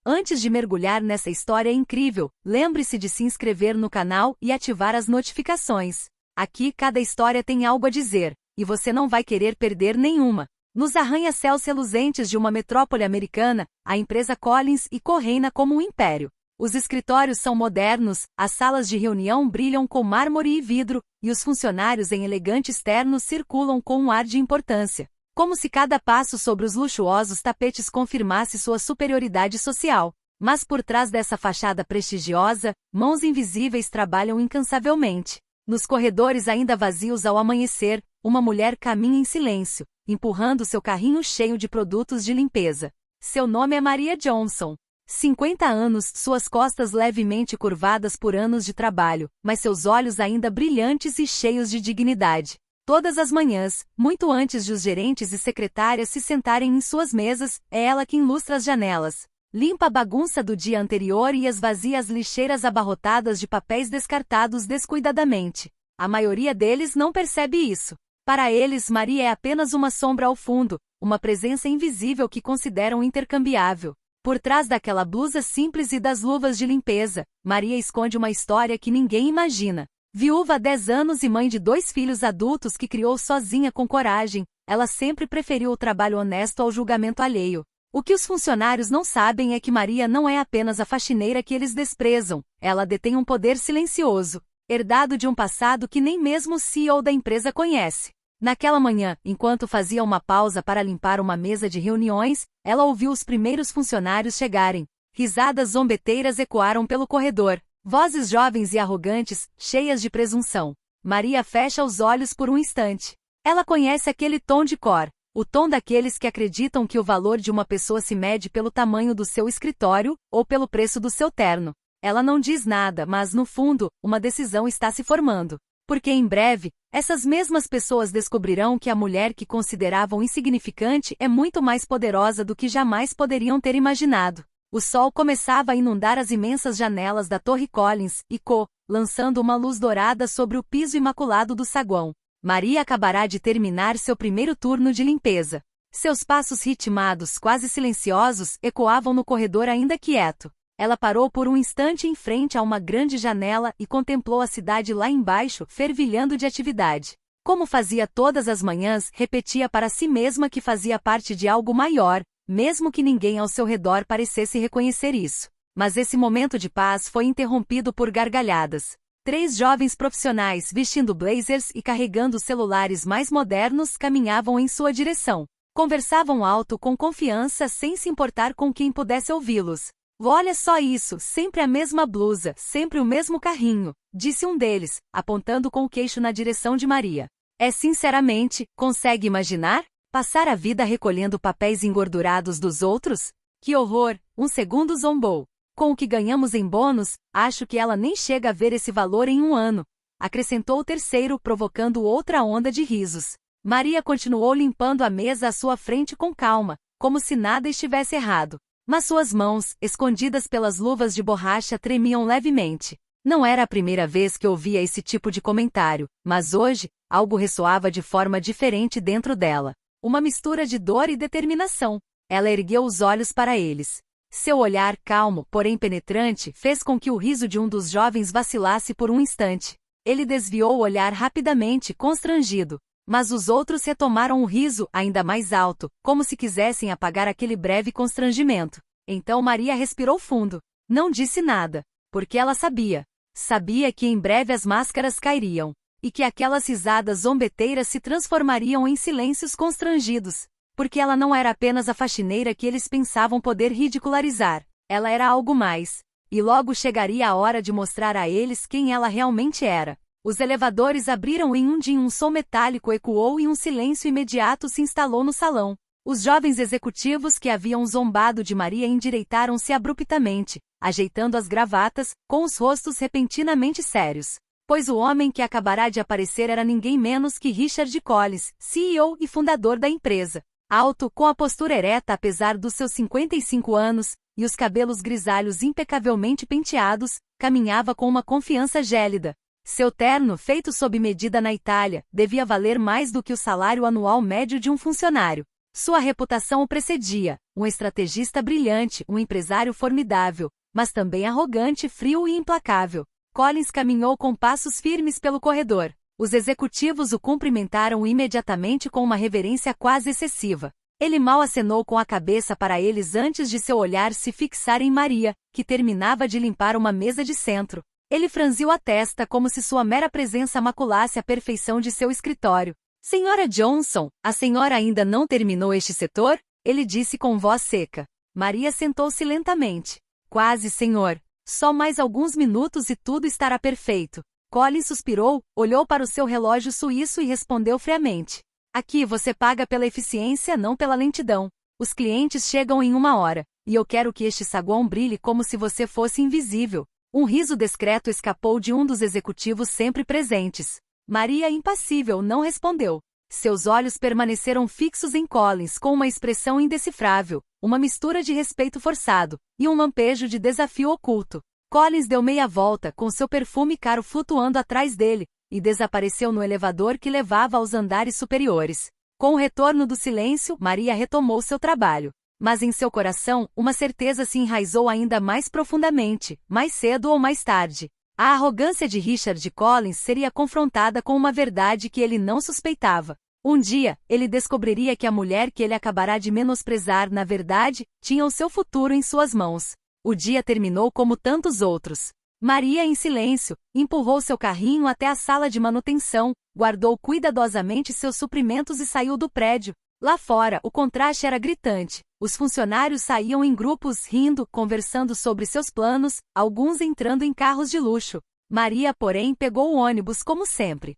Antes de mergulhar nessa história incrível, lembre-se de se inscrever no canal e ativar as notificações. Aqui cada história tem algo a dizer, e você não vai querer perder nenhuma. Nos arranha-céus reluzentes de uma metrópole americana, a empresa Collins e Co reina como um império. Os escritórios são modernos, as salas de reunião brilham com mármore e vidro, e os funcionários em elegantes ternos circulam com um ar de importância. Como se cada passo sobre os luxuosos tapetes confirmasse sua superioridade social. Mas por trás dessa fachada prestigiosa, mãos invisíveis trabalham incansavelmente. Nos corredores ainda vazios ao amanhecer, uma mulher caminha em silêncio, empurrando seu carrinho cheio de produtos de limpeza. Seu nome é Maria Johnson. 50 anos, suas costas levemente curvadas por anos de trabalho, mas seus olhos ainda brilhantes e cheios de dignidade. Todas as manhãs, muito antes de os gerentes e secretárias se sentarem em suas mesas, é ela que ilustra as janelas. Limpa a bagunça do dia anterior e esvazia as lixeiras abarrotadas de papéis descartados descuidadamente. A maioria deles não percebe isso. Para eles, Maria é apenas uma sombra ao fundo, uma presença invisível que consideram intercambiável. Por trás daquela blusa simples e das luvas de limpeza, Maria esconde uma história que ninguém imagina. Viúva há 10 anos e mãe de 2 filhos adultos que criou sozinha com coragem, ela sempre preferiu o trabalho honesto ao julgamento alheio. O que os funcionários não sabem é que Maria não é apenas a faxineira que eles desprezam, ela detém um poder silencioso, herdado de um passado que nem mesmo o CEO da empresa conhece. Naquela manhã, enquanto fazia uma pausa para limpar uma mesa de reuniões, ela ouviu os primeiros funcionários chegarem. Risadas zombeteiras ecoaram pelo corredor. Vozes jovens e arrogantes, cheias de presunção. Maria fecha os olhos por um instante. Ela conhece aquele tom de cor, o tom daqueles que acreditam que o valor de uma pessoa se mede pelo tamanho do seu escritório, ou pelo preço do seu terno. Ela não diz nada, mas no fundo, uma decisão está se formando. Porque em breve, essas mesmas pessoas descobrirão que a mulher que consideravam insignificante é muito mais poderosa do que jamais poderiam ter imaginado. O sol começava a inundar as imensas janelas da Torre Collins e Co, lançando uma luz dourada sobre o piso imaculado do saguão. Maria acabará de terminar seu primeiro turno de limpeza. Seus passos ritmados, quase silenciosos, ecoavam no corredor ainda quieto. Ela parou por um instante em frente a uma grande janela e contemplou a cidade lá embaixo, fervilhando de atividade. Como fazia todas as manhãs, repetia para si mesma que fazia parte de algo maior, mesmo que ninguém ao seu redor parecesse reconhecer isso. Mas esse momento de paz foi interrompido por gargalhadas. 3 jovens profissionais vestindo blazers e carregando celulares mais modernos caminhavam em sua direção. Conversavam alto com confiança sem se importar com quem pudesse ouvi-los. Olha só isso, sempre a mesma blusa, sempre o mesmo carrinho, disse um deles, apontando com o queixo na direção de Maria. Sinceramente, consegue imaginar? Passar a vida recolhendo papéis engordurados dos outros? Que horror! Um segundo zombou. Com o que ganhamos em bônus, acho que ela nem chega a ver esse valor em um ano. Acrescentou o terceiro, provocando outra onda de risos. Maria continuou limpando a mesa à sua frente com calma, como se nada estivesse errado. Mas suas mãos, escondidas pelas luvas de borracha, tremiam levemente. Não era a primeira vez que ouvia esse tipo de comentário, mas hoje, algo ressoava de forma diferente dentro dela. Uma mistura de dor e determinação. Ela ergueu os olhos para eles. Seu olhar calmo, porém penetrante, fez com que o riso de um dos jovens vacilasse por um instante. Ele desviou o olhar rapidamente, constrangido. Mas os outros retomaram o riso, ainda mais alto, como se quisessem apagar aquele breve constrangimento. Então Maria respirou fundo. Não disse nada, porque ela sabia. Sabia que em breve as máscaras cairiam, e que aquelas risadas zombeteiras se transformariam em silêncios constrangidos. Porque ela não era apenas a faxineira que eles pensavam poder ridicularizar. Ela era algo mais. E logo chegaria a hora de mostrar a eles quem ela realmente era. Os elevadores abriram em um som metálico ecoou e um silêncio imediato se instalou no salão. Os jovens executivos que haviam zombado de Maria endireitaram-se abruptamente, ajeitando as gravatas, com os rostos repentinamente sérios. Pois o homem que acabará de aparecer era ninguém menos que Richard Collins, CEO e fundador da empresa. Alto, com a postura ereta apesar dos seus 55 anos, e os cabelos grisalhos impecavelmente penteados, caminhava com uma confiança gélida. Seu terno, feito sob medida na Itália, devia valer mais do que o salário anual médio de um funcionário. Sua reputação o precedia, um estrategista brilhante, um empresário formidável, mas também arrogante, frio e implacável. Collins caminhou com passos firmes pelo corredor. Os executivos o cumprimentaram imediatamente com uma reverência quase excessiva. Ele mal acenou com a cabeça para eles antes de seu olhar se fixar em Maria, que terminava de limpar uma mesa de centro. Ele franziu a testa como se sua mera presença maculasse a perfeição de seu escritório. Senhora Johnson, a senhora ainda não terminou este setor? Ele disse com voz seca. Maria sentou-se lentamente. Quase, senhor. Só mais alguns minutos e tudo estará perfeito. Collins suspirou, olhou para o seu relógio suíço e respondeu friamente. Aqui você paga pela eficiência, não pela lentidão. Os clientes chegam em 1 hora, e eu quero que este saguão brilhe como se você fosse invisível. Um riso discreto escapou de um dos executivos sempre presentes. Maria, impassível, não respondeu. Seus olhos permaneceram fixos em Collins com uma expressão indecifrável, uma mistura de respeito forçado, e um lampejo de desafio oculto. Collins deu meia volta, com seu perfume caro flutuando atrás dele, e desapareceu no elevador que levava aos andares superiores. Com o retorno do silêncio, Maria retomou seu trabalho. Mas em seu coração, uma certeza se enraizou ainda mais profundamente, mais cedo ou mais tarde. A arrogância de Richard Collins seria confrontada com uma verdade que ele não suspeitava. Um dia, ele descobriria que a mulher que ele acabará de menosprezar, na verdade, tinha o seu futuro em suas mãos. O dia terminou como tantos outros. Maria, em silêncio, empurrou seu carrinho até a sala de manutenção, guardou cuidadosamente seus suprimentos e saiu do prédio. Lá fora, o contraste era gritante. Os funcionários saíam em grupos rindo, conversando sobre seus planos, alguns entrando em carros de luxo. Maria, porém, pegou o ônibus como sempre.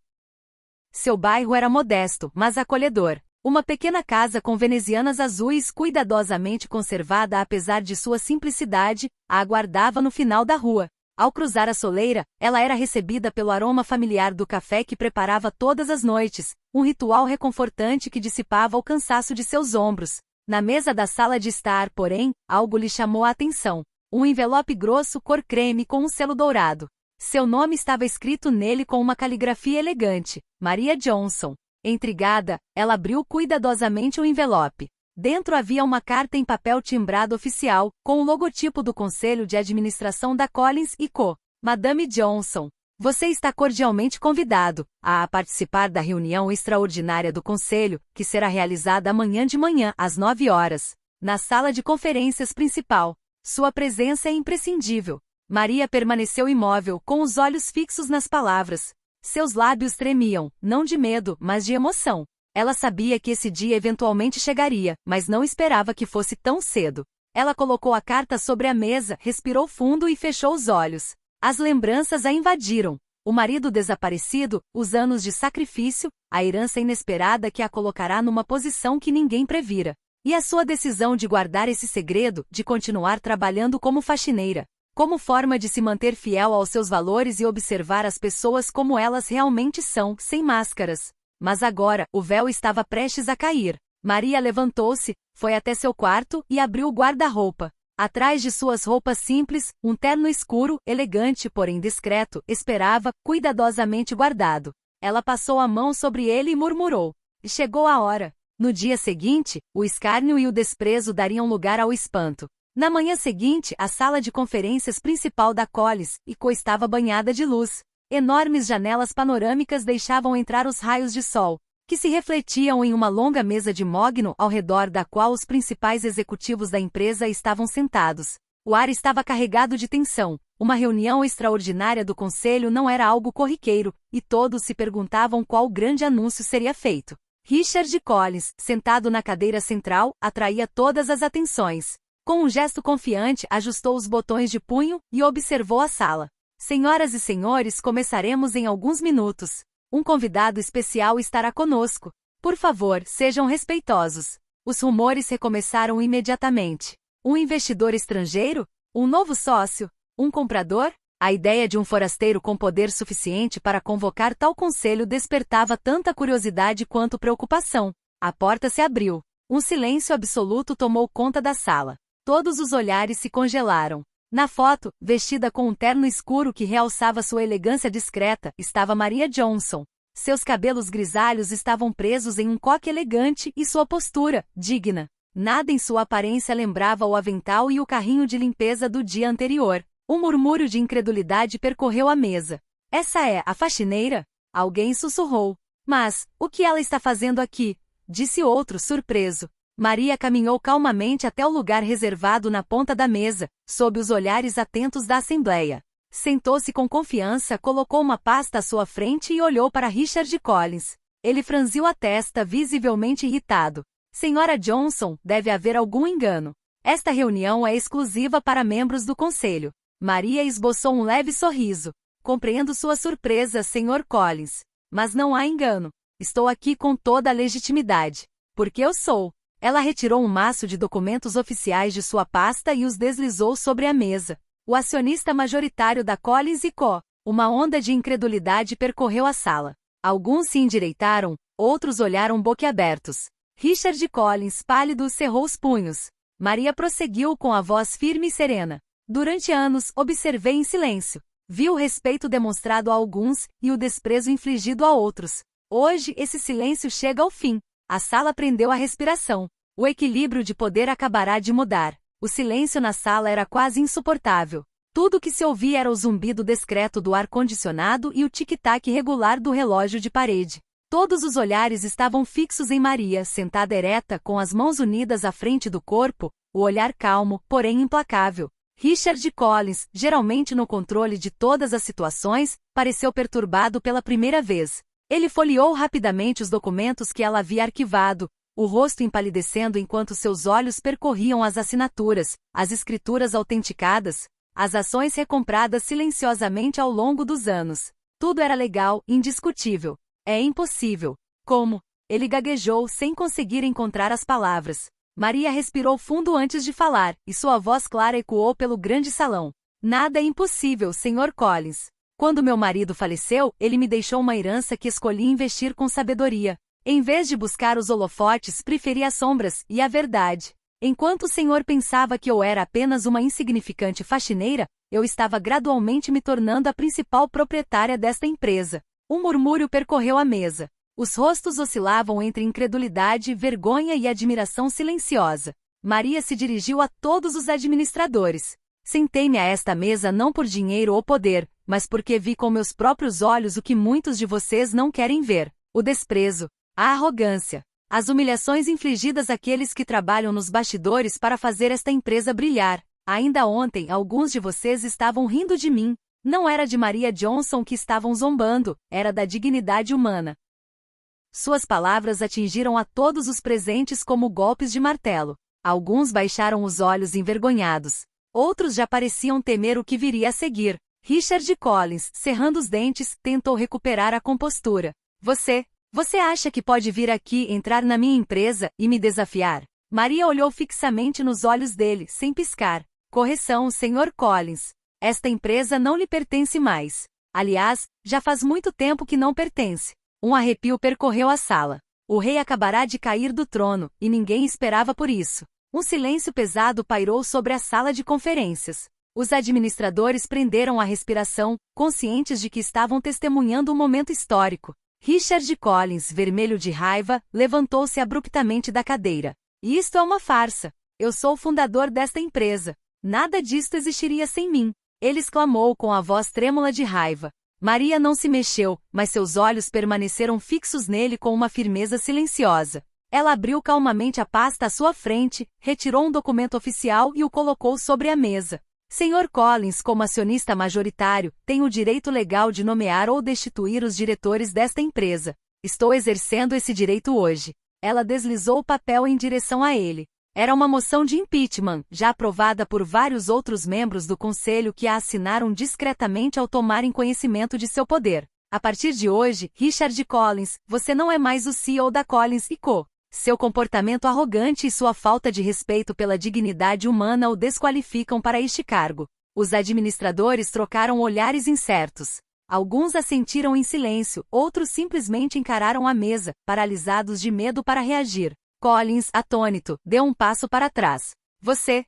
Seu bairro era modesto, mas acolhedor. Uma pequena casa com venezianas azuis cuidadosamente conservada apesar de sua simplicidade, a aguardava no final da rua. Ao cruzar a soleira, ela era recebida pelo aroma familiar do café que preparava todas as noites, um ritual reconfortante que dissipava o cansaço de seus ombros. Na mesa da sala de estar, porém, algo lhe chamou a atenção. Um envelope grosso cor creme com um selo dourado. Seu nome estava escrito nele com uma caligrafia elegante, Maria Johnson. Intrigada, ela abriu cuidadosamente o envelope. Dentro havia uma carta em papel timbrado oficial, com o logotipo do Conselho de Administração da Collins & Co. Madame Johnson, você está cordialmente convidado a participar da reunião extraordinária do Conselho, que será realizada amanhã de manhã, às 9 horas, na sala de conferências principal. Sua presença é imprescindível. Maria permaneceu imóvel, com os olhos fixos nas palavras. Seus lábios tremiam, não de medo, mas de emoção. Ela sabia que esse dia eventualmente chegaria, mas não esperava que fosse tão cedo. Ela colocou a carta sobre a mesa, respirou fundo e fechou os olhos. As lembranças a invadiram. O marido desaparecido, os anos de sacrifício, a herança inesperada que a colocará numa posição que ninguém previra. E a sua decisão de guardar esse segredo, de continuar trabalhando como faxineira. Como forma de se manter fiel aos seus valores e observar as pessoas como elas realmente são, sem máscaras. Mas agora, o véu estava prestes a cair. Maria levantou-se, foi até seu quarto e abriu o guarda-roupa. Atrás de suas roupas simples, um terno escuro, elegante porém discreto, esperava, cuidadosamente guardado. Ela passou a mão sobre ele e murmurou. Chegou a hora. No dia seguinte, o escárnio e o desprezo dariam lugar ao espanto. Na manhã seguinte, a sala de conferências principal da Collins & Co estava banhada de luz. Enormes janelas panorâmicas deixavam entrar os raios de sol, que se refletiam em uma longa mesa de mogno ao redor da qual os principais executivos da empresa estavam sentados. O ar estava carregado de tensão. Uma reunião extraordinária do conselho não era algo corriqueiro, e todos se perguntavam qual grande anúncio seria feito. Richard Collins, sentado na cadeira central, atraía todas as atenções. Com um gesto confiante, ajustou os botões de punho e observou a sala. Senhoras e senhores, começaremos em alguns minutos. Um convidado especial estará conosco. Por favor, sejam respeitosos. Os rumores recomeçaram imediatamente. Um investidor estrangeiro? Um novo sócio? Um comprador? A ideia de um forasteiro com poder suficiente para convocar tal conselho despertava tanta curiosidade quanto preocupação. A porta se abriu. Um silêncio absoluto tomou conta da sala. Todos os olhares se congelaram. Na foto, vestida com um terno escuro que realçava sua elegância discreta, estava Maria Johnson. Seus cabelos grisalhos estavam presos em um coque elegante e sua postura, digna. Nada em sua aparência lembrava o avental e o carrinho de limpeza do dia anterior. Um murmúrio de incredulidade percorreu a mesa. Essa é a faxineira? Alguém sussurrou. Mas, o que ela está fazendo aqui? Disse outro, surpreso. Maria caminhou calmamente até o lugar reservado na ponta da mesa, sob os olhares atentos da assembleia. Sentou-se com confiança, colocou uma pasta à sua frente e olhou para Richard Collins. Ele franziu a testa, visivelmente irritado. Senhora Johnson, deve haver algum engano. Esta reunião é exclusiva para membros do conselho. Maria esboçou um leve sorriso. Compreendo sua surpresa, Sr. Collins. Mas não há engano. Estou aqui com toda a legitimidade. Porque eu sou. Ela retirou um maço de documentos oficiais de sua pasta e os deslizou sobre a mesa. O acionista majoritário da Collins & Co. Uma onda de incredulidade percorreu a sala. Alguns se endireitaram, outros olharam boquiabertos. Richard Collins, pálido, cerrou os punhos. Maria prosseguiu com a voz firme e serena. Durante anos, observei em silêncio. Vi o respeito demonstrado a alguns e o desprezo infligido a outros. Hoje, esse silêncio chega ao fim. A sala prendeu a respiração. O equilíbrio de poder acabará de mudar. O silêncio na sala era quase insuportável. Tudo o que se ouvia era o zumbido discreto do ar-condicionado e o tic-tac irregular do relógio de parede. Todos os olhares estavam fixos em Maria, sentada ereta, com as mãos unidas à frente do corpo, o olhar calmo, porém implacável. Richard Collins, geralmente no controle de todas as situações, pareceu perturbado pela primeira vez. Ele folheou rapidamente os documentos que ela havia arquivado, o rosto empalidecendo enquanto seus olhos percorriam as assinaturas, as escrituras autenticadas, as ações recompradas silenciosamente ao longo dos anos. Tudo era legal, indiscutível. É impossível. Como? Ele gaguejou sem conseguir encontrar as palavras. Maria respirou fundo antes de falar, e sua voz clara ecoou pelo grande salão. Nada é impossível, Sr. Collins. Quando meu marido faleceu, ele me deixou uma herança que escolhi investir com sabedoria. Em vez de buscar os holofotes, preferi as sombras e a verdade. Enquanto o senhor pensava que eu era apenas uma insignificante faxineira, eu estava gradualmente me tornando a principal proprietária desta empresa. Um murmúrio percorreu a mesa. Os rostos oscilavam entre incredulidade, vergonha e admiração silenciosa. Maria se dirigiu a todos os administradores. Sentei-me a esta mesa não por dinheiro ou poder, mas porque vi com meus próprios olhos o que muitos de vocês não querem ver: o desprezo, a arrogância, as humilhações infligidas àqueles que trabalham nos bastidores para fazer esta empresa brilhar. Ainda ontem, alguns de vocês estavam rindo de mim. Não era de Maria Johnson que estavam zombando, era da dignidade humana. Suas palavras atingiram a todos os presentes como golpes de martelo. Alguns baixaram os olhos envergonhados. Outros já pareciam temer o que viria a seguir. Richard Collins, cerrando os dentes, tentou recuperar a compostura. Você acha que pode vir aqui, entrar na minha empresa e me desafiar? Maria olhou fixamente nos olhos dele, sem piscar. Correção, Sr. Collins. Esta empresa não lhe pertence mais. Aliás, já faz muito tempo que não pertence. Um arrepio percorreu a sala. O rei acabará de cair do trono, e ninguém esperava por isso. Um silêncio pesado pairou sobre a sala de conferências. Os administradores prenderam a respiração, conscientes de que estavam testemunhando um momento histórico. Richard Collins, vermelho de raiva, levantou-se abruptamente da cadeira. Isto é uma farsa. Eu sou o fundador desta empresa. Nada disto existiria sem mim. Ele exclamou com a voz trêmula de raiva. Maria não se mexeu, mas seus olhos permaneceram fixos nele com uma firmeza silenciosa. Ela abriu calmamente a pasta à sua frente, retirou um documento oficial e o colocou sobre a mesa. Sr. Collins, como acionista majoritário, tem o direito legal de nomear ou destituir os diretores desta empresa. Estou exercendo esse direito hoje. Ela deslizou o papel em direção a ele. Era uma moção de impeachment, já aprovada por vários outros membros do conselho que a assinaram discretamente ao tomarem conhecimento de seu poder. A partir de hoje, Richard Collins, você não é mais o CEO da Collins & Co. Seu comportamento arrogante e sua falta de respeito pela dignidade humana o desqualificam para este cargo. Os administradores trocaram olhares incertos. Alguns assentiram em silêncio, outros simplesmente encararam a mesa, paralisados de medo para reagir. Collins, atônito, deu um passo para trás. Você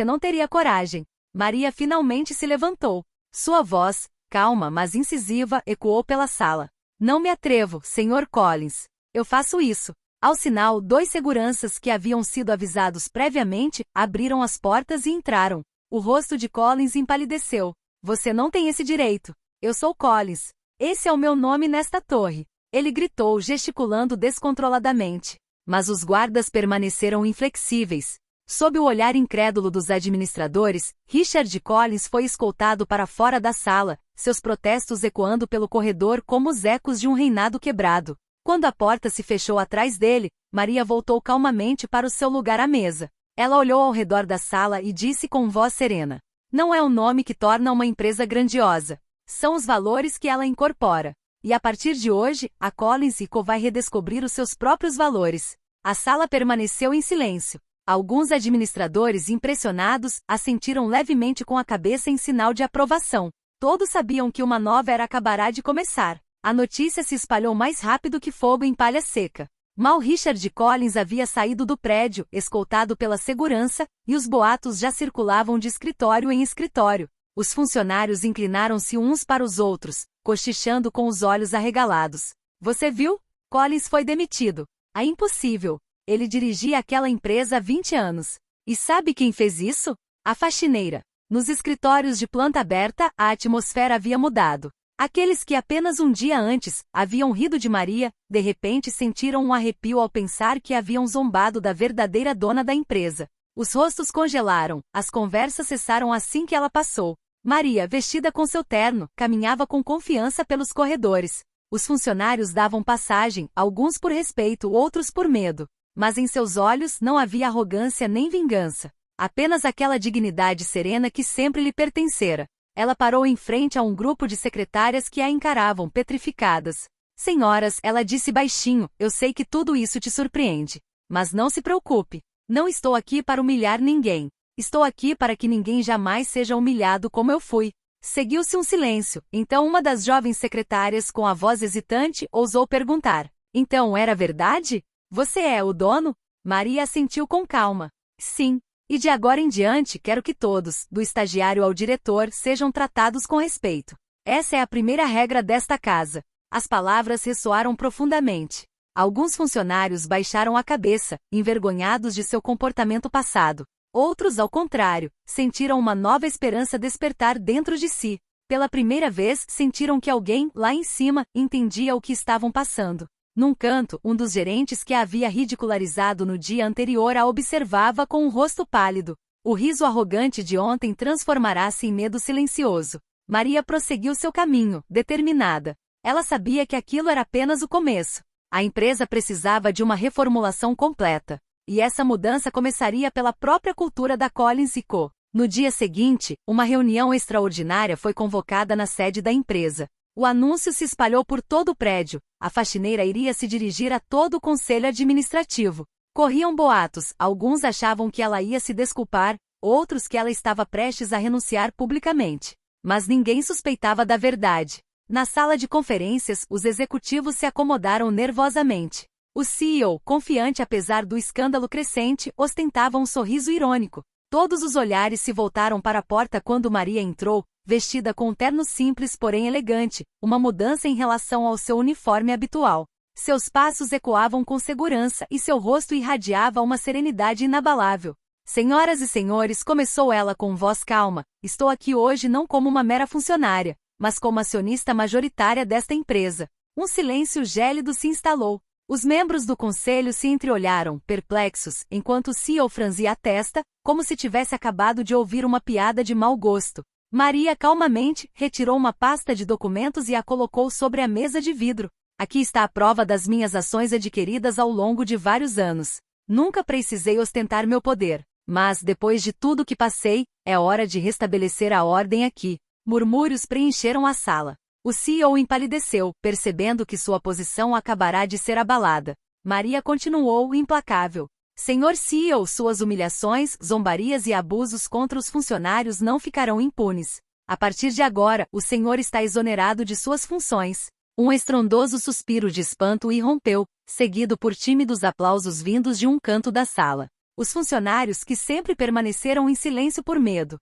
não teria coragem. Maria finalmente se levantou. Sua voz, calma mas incisiva, ecoou pela sala. Não me atrevo, Sr. Collins. Eu faço isso. Ao sinal, 2 seguranças que haviam sido avisados previamente, abriram as portas e entraram. O rosto de Collins empalideceu. Você não tem esse direito. Eu sou Collins. Esse é o meu nome nesta torre. Ele gritou, gesticulando descontroladamente. Mas os guardas permaneceram inflexíveis. Sob o olhar incrédulo dos administradores, Richard Collins foi escoltado para fora da sala, seus protestos ecoando pelo corredor como os ecos de um reinado quebrado. Quando a porta se fechou atrás dele, Maria voltou calmamente para o seu lugar à mesa. Ela olhou ao redor da sala e disse com voz serena: não é o nome que torna uma empresa grandiosa. São os valores que ela incorpora. E a partir de hoje, a Collins & Co vai redescobrir os seus próprios valores. A sala permaneceu em silêncio. Alguns administradores impressionados assentiram levemente com a cabeça em sinal de aprovação. Todos sabiam que uma nova era acabará de começar. A notícia se espalhou mais rápido que fogo em palha seca. Mal Richard Collins havia saído do prédio, escoltado pela segurança, e os boatos já circulavam de escritório em escritório. Os funcionários inclinaram-se uns para os outros, cochichando com os olhos arregalados. Você viu? Collins foi demitido. É impossível. Ele dirigia aquela empresa há 20 anos. E sabe quem fez isso? A faxineira. Nos escritórios de planta aberta, a atmosfera havia mudado. Aqueles que apenas um dia antes haviam rido de Maria, de repente sentiram um arrepio ao pensar que haviam zombado da verdadeira dona da empresa. Os rostos congelaram, as conversas cessaram assim que ela passou. Maria, vestida com seu terno, caminhava com confiança pelos corredores. Os funcionários davam passagem, alguns por respeito, outros por medo. Mas em seus olhos não havia arrogância nem vingança. Apenas aquela dignidade serena que sempre lhe pertencera. Ela parou em frente a um grupo de secretárias que a encaravam petrificadas. Senhoras, ela disse baixinho, eu sei que tudo isso te surpreende. Mas não se preocupe. Não estou aqui para humilhar ninguém. Estou aqui para que ninguém jamais seja humilhado como eu fui. Seguiu-se um silêncio, então uma das jovens secretárias com a voz hesitante ousou perguntar. Então era verdade? Você é o dono? Maria assentiu com calma. Sim. E de agora em diante quero que todos, do estagiário ao diretor, sejam tratados com respeito. Essa é a primeira regra desta casa. As palavras ressoaram profundamente. Alguns funcionários baixaram a cabeça, envergonhados de seu comportamento passado. Outros, ao contrário, sentiram uma nova esperança despertar dentro de si. Pela primeira vez, sentiram que alguém, lá em cima, entendia o que estavam passando. Num canto, um dos gerentes que a havia ridicularizado no dia anterior a observava com um rosto pálido. O riso arrogante de ontem transformará-se em medo silencioso. Maria prosseguiu seu caminho, determinada. Ela sabia que aquilo era apenas o começo. A empresa precisava de uma reformulação completa. E essa mudança começaria pela própria cultura da Collins & Co. No dia seguinte, uma reunião extraordinária foi convocada na sede da empresa. O anúncio se espalhou por todo o prédio. A faxineira iria se dirigir a todo o conselho administrativo. Corriam boatos, alguns achavam que ela ia se desculpar, outros que ela estava prestes a renunciar publicamente. Mas ninguém suspeitava da verdade. Na sala de conferências, os executivos se acomodaram nervosamente. O CEO, confiante apesar do escândalo crescente, ostentava um sorriso irônico. Todos os olhares se voltaram para a porta quando Maria entrou, vestida com um terno simples porém elegante, uma mudança em relação ao seu uniforme habitual. Seus passos ecoavam com segurança e seu rosto irradiava uma serenidade inabalável. Senhoras e senhores, começou ela com voz calma, estou aqui hoje não como uma mera funcionária, mas como acionista majoritária desta empresa. Um silêncio gélido se instalou. Os membros do conselho se entreolharam, perplexos, enquanto o CEO franzia a testa, como se tivesse acabado de ouvir uma piada de mau gosto. Maria calmamente retirou uma pasta de documentos e a colocou sobre a mesa de vidro. Aqui está a prova das minhas ações adquiridas ao longo de vários anos. Nunca precisei ostentar meu poder, mas depois de tudo que passei, é hora de restabelecer a ordem aqui. Murmúrios preencheram a sala. O CEO empalideceu, percebendo que sua posição acabará de ser abalada. Maria continuou implacável. Senhor CEO, suas humilhações, zombarias e abusos contra os funcionários não ficarão impunes. A partir de agora, o senhor está exonerado de suas funções. Um estrondoso suspiro de espanto irrompeu, seguido por tímidos aplausos vindos de um canto da sala. Os funcionários, que sempre permaneceram em silêncio por medo,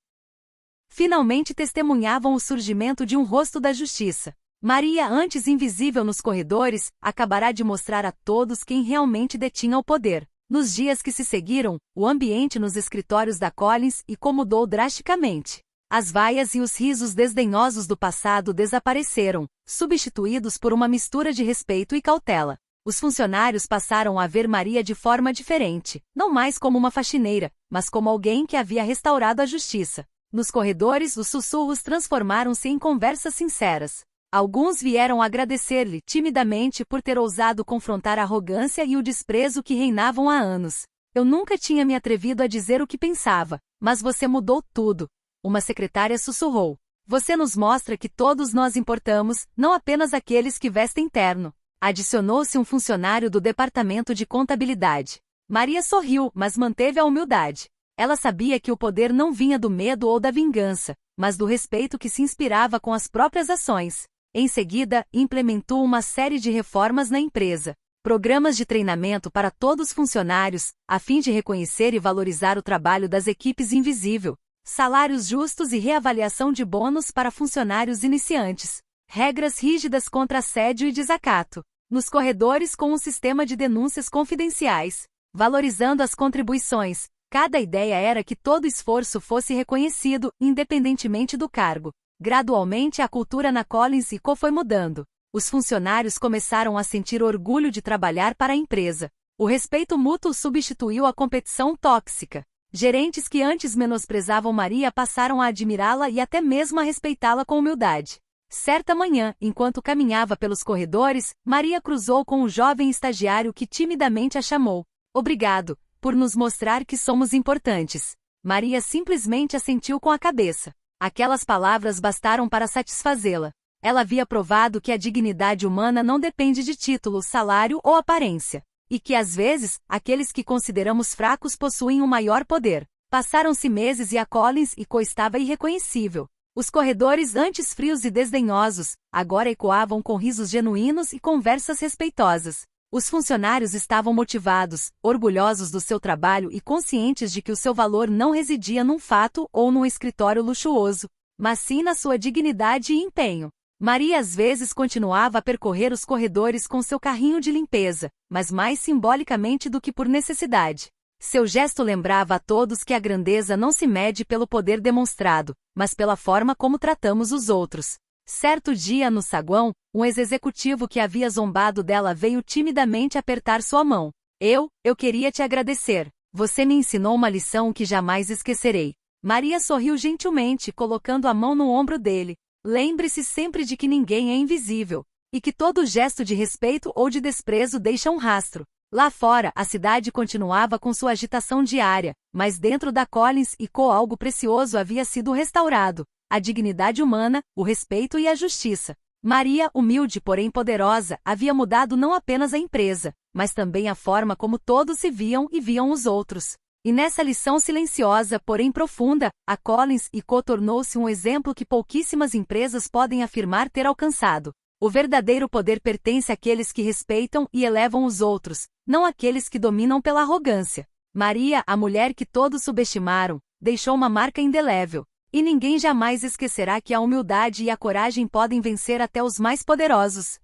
finalmente testemunhavam o surgimento de um rosto da justiça. Maria, antes invisível nos corredores, acabará de mostrar a todos quem realmente detinha o poder. Nos dias que se seguiram, o ambiente nos escritórios da Collins mudou drasticamente. As vaias e os risos desdenhosos do passado desapareceram, substituídos por uma mistura de respeito e cautela. Os funcionários passaram a ver Maria de forma diferente, não mais como uma faxineira, mas como alguém que havia restaurado a justiça. Nos corredores, os sussurros transformaram-se em conversas sinceras. Alguns vieram agradecer-lhe timidamente por ter ousado confrontar a arrogância e o desprezo que reinavam há anos. Eu nunca tinha me atrevido a dizer o que pensava, mas você mudou tudo. Uma secretária sussurrou. Você nos mostra que todos nós importamos, não apenas aqueles que vestem terno. Adicionou-se um funcionário do departamento de contabilidade. Maria sorriu, mas manteve a humildade. Ela sabia que o poder não vinha do medo ou da vingança, mas do respeito que se inspirava com as próprias ações. Em seguida, implementou uma série de reformas na empresa. Programas de treinamento para todos os funcionários, a fim de reconhecer e valorizar o trabalho das equipes invisível. Salários justos e reavaliação de bônus para funcionários iniciantes. Regras rígidas contra assédio e desacato. Nos corredores com um sistema de denúncias confidenciais. Valorizando as contribuições. Cada ideia era que todo esforço fosse reconhecido, independentemente do cargo. Gradualmente a cultura na Collins foi mudando. Os funcionários começaram a sentir orgulho de trabalhar para a empresa. O respeito mútuo substituiu a competição tóxica. Gerentes que antes menosprezavam Maria passaram a admirá-la e até mesmo a respeitá-la com humildade. Certa manhã, enquanto caminhava pelos corredores, Maria cruzou com um jovem estagiário que timidamente a chamou. Obrigado, por nos mostrar que somos importantes. Maria simplesmente assentiu com a cabeça. Aquelas palavras bastaram para satisfazê-la. Ela havia provado que a dignidade humana não depende de título, salário ou aparência. E que, às vezes, aqueles que consideramos fracos possuem um maior poder. Passaram-se meses e a Collins estava irreconhecível. Os corredores, antes frios e desdenhosos, agora ecoavam com risos genuínos e conversas respeitosas. Os funcionários estavam motivados, orgulhosos do seu trabalho e conscientes de que o seu valor não residia num fato ou num escritório luxuoso, mas sim na sua dignidade e empenho. Maria às vezes continuava a percorrer os corredores com seu carrinho de limpeza, mas mais simbolicamente do que por necessidade. Seu gesto lembrava a todos que a grandeza não se mede pelo poder demonstrado, mas pela forma como tratamos os outros. Certo dia no saguão, um ex-executivo que havia zombado dela veio timidamente apertar sua mão. Eu queria te agradecer. Você me ensinou uma lição que jamais esquecerei. Maria sorriu gentilmente, colocando a mão no ombro dele. Lembre-se sempre de que ninguém é invisível, e que todo gesto de respeito ou de desprezo deixa um rastro. Lá fora, a cidade continuava com sua agitação diária, mas dentro da Collins algo precioso havia sido restaurado: a dignidade humana, o respeito e a justiça. Maria, humilde porém poderosa, havia mudado não apenas a empresa, mas também a forma como todos se viam e viam os outros. E nessa lição silenciosa, porém profunda, a Collins tornou-se um exemplo que pouquíssimas empresas podem afirmar ter alcançado. O verdadeiro poder pertence àqueles que respeitam e elevam os outros, não àqueles que dominam pela arrogância. Maria, a mulher que todos subestimaram, deixou uma marca indelével. E ninguém jamais esquecerá que a humildade e a coragem podem vencer até os mais poderosos.